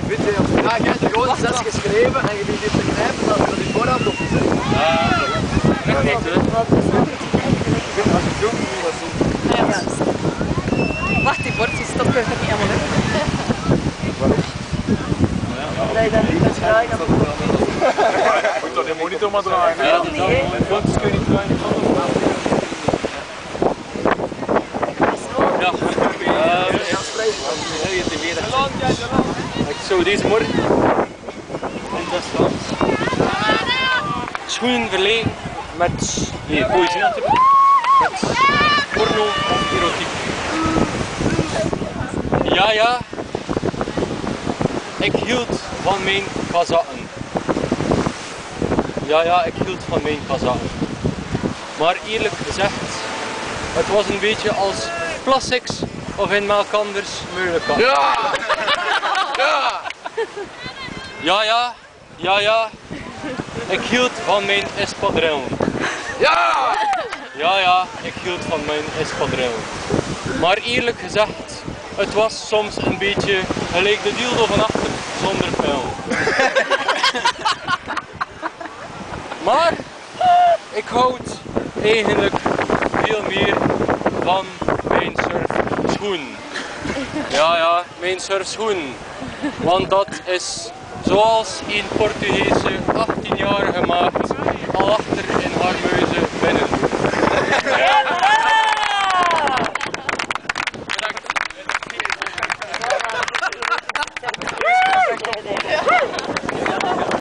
Weet je, ja, je hebt gewoon 6 geschreven en je bent dit te knijpen dat je voorhand op zit. Ja, nog niet hè. Als je doet, moet je dat zien. Wacht, die bordjes stoppen er niet helemaal in. Waarom? Dat je dat niet kan draaien. Je moet toch de monitor maar draaien. Ja, dat niet, hè? Met foto's kun je niet draaien. Ja. Ik zou deze morgen in Westland schoenen verlegen met poëzie natuurlijk, met porno of erotiek. Ja, ja, ik hield van mijn kazakken. Ja, ja, ik hield van mijn kazakken. Maar eerlijk gezegd, het was een beetje als plastics of in melkanders moeilijk kan. Ja! Ja! Ja, ja, ja, ja. Ik hield van mijn espadrille. Ja! Ja, ja, ik hield van mijn espadrille. Maar eerlijk gezegd, het was soms een beetje gelijk de dildo van achter zonder pijl. Maar ik houd eigenlijk veel meer van mijn surfschoen. Ja, ja, mijn surfschoen. Want dat is zoals een Portugese 18-jarige maagd al